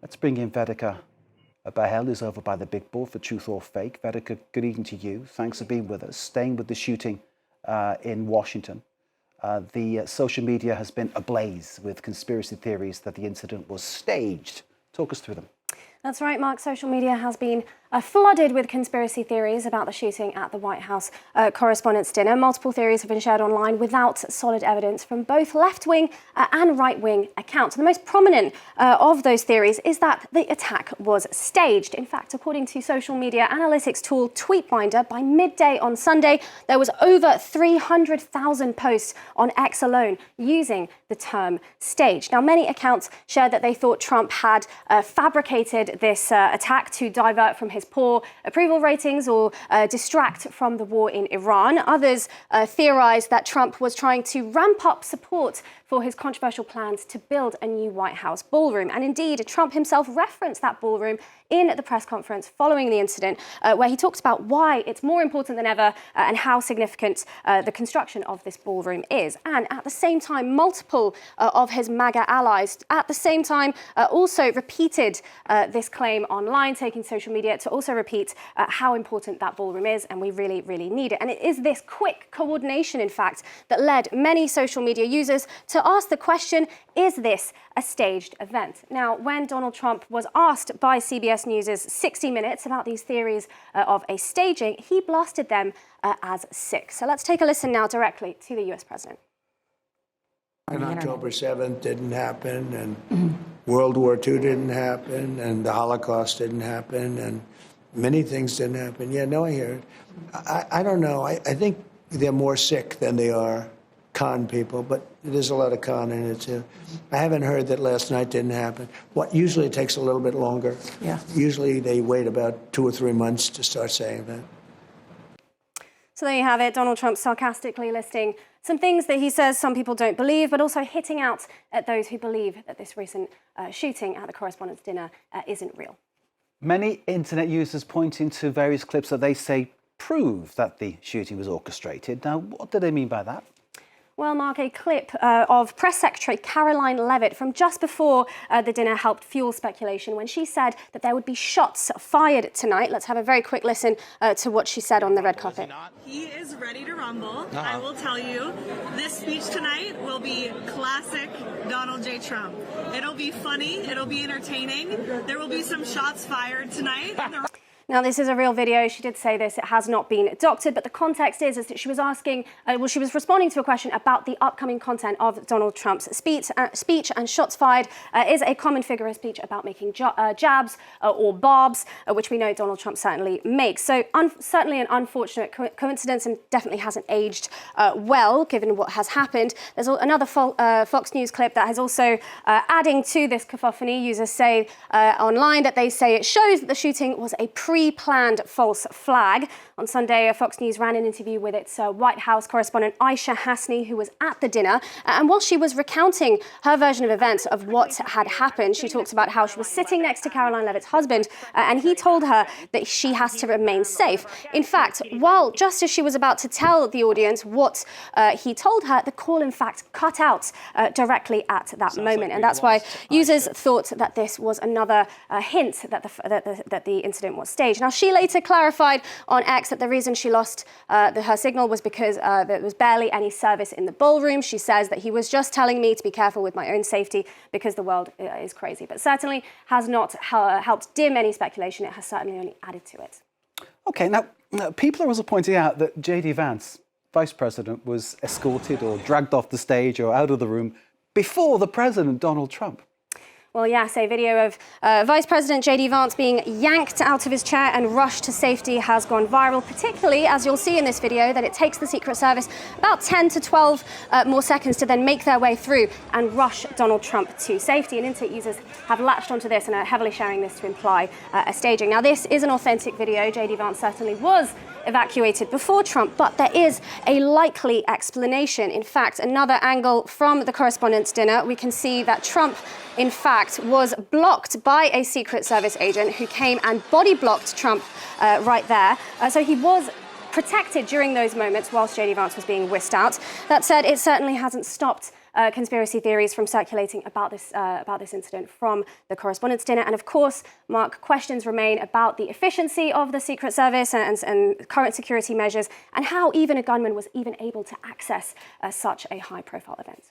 Let's bring in Vedika Bahel, who's over by the big board for Truth or Fake. Vedika, good evening to you. Thanks for being with us. Staying with the shooting in Washington. The social media has been ablaze with conspiracy theories that the incident was staged. Talk us through them. That's right, Mark. Social media has been flooded with conspiracy theories about the shooting at the White House Correspondents Dinner. Multiple theories have been shared online without solid evidence from both left-wing and right-wing accounts. The most prominent of those theories is that the attack was staged. In fact, according to social media analytics tool Tweetbinder, by midday on Sunday, there was over 300,000 posts on X alone using the term staged. Now, many accounts shared that they thought Trump had fabricated this attack to divert from his poor approval ratings or distract from the war in Iran. Others theorized that Trump was trying to ramp up support for his controversial plans to build a new White House ballroom. And indeed, Trump himself referenced that ballroom in the press conference following the incident, where he talked about why it's more important than ever and how significant the construction of this ballroom is. And at the same time, multiple of his MAGA allies at the same time also repeated this claim online, taking social media to also repeat how important that ballroom is, and we really, really need it. And it is this quick coordination, in fact, that led many social media users to ask the question, is this a staged event? Now, when Donald Trump was asked by CBS News' 60 Minutes about these theories of a staging, he blasted them as sick. So let's take a listen now directly to the US president. And October 7th didn't happen, and World War II didn't happen, and the Holocaust didn't happen, and many things didn't happen. Yeah, no, I hear it. I don't know. I think they're more sick than they are con people, but there's a lot of con in it too. I haven't heard that last night didn't happen. Usually it takes a little bit longer. Yeah. Usually they wait about 2 or 3 months to start saying that. So there you have it, Donald Trump sarcastically listing some things that he says some people don't believe, but also hitting out at those who believe that this recent shooting at the Correspondents' Dinner isn't real. Many internet users pointing to various clips that they say prove that the shooting was orchestrated. Now, what do they mean by that? Well, Mark, a clip of Press Secretary Caroline Leavitt from just before the dinner helped fuel speculation when she said that there would be shots fired tonight. Let's have a very quick listen to what she said on the red carpet. He is ready to rumble. I will tell you, this speech tonight will be classic Donald J. Trump. It'll be funny. It'll be entertaining. There will be some shots fired tonight. Now, this is a real video. She did say this. It has not been doctored, but the context is that she was asking, she was responding to a question about the upcoming content of Donald Trump's speech, and shots fired is a common figure of speech about making jabs or barbs, which we know Donald Trump certainly makes. So certainly an unfortunate coincidence, and definitely hasn't aged well, given what has happened. There's another Fox News clip that has also adding to this cacophony. Users say online that they say it shows that the shooting was a pre-planned false flag. On Sunday, Fox News ran an interview with its White House correspondent Aisha Hasni, who was at the dinner. And while she was recounting her version of events of what had happened, she talked about how she was sitting next to Caroline Leavitt's husband, and he told her that she has to remain safe. In fact, just as she was about to tell the audience what he told her, the call, in fact, cut out directly at that moment. And that's why users thought that this was another hint that the incident was staged. Now, she later clarified on X that the reason she lost her signal was because there was barely any service in the ballroom. She says that he was just telling me to be careful with my own safety because the world is crazy, but certainly has not helped dim any speculation. It has certainly only added to it. Okay, now people are also pointing out that J.D. Vance, Vice President, was escorted or dragged off the stage or out of the room before the President, Donald Trump. Well, yes, a video of Vice President J.D. Vance being yanked out of his chair and rushed to safety has gone viral, particularly, as you'll see in this video, that it takes the Secret Service about 10 to 12 more seconds to then make their way through and rush Donald Trump to safety. And internet users have latched onto this and are heavily sharing this to imply a staging. Now, this is an authentic video. J.D. Vance certainly was evacuated before Trump, but there is a likely explanation. In fact, another angle from the Correspondents' Dinner, we can see that Trump, in fact, was blocked by a Secret Service agent who came and body blocked Trump right there. So he was protected during those moments whilst J.D. Vance was being whisked out. That said, it certainly hasn't stopped conspiracy theories from circulating about this incident from the Correspondents' Dinner. And of course, Mark, questions remain about the efficiency of the Secret Service and current security measures, and how even a gunman was even able to access such a high-profile event.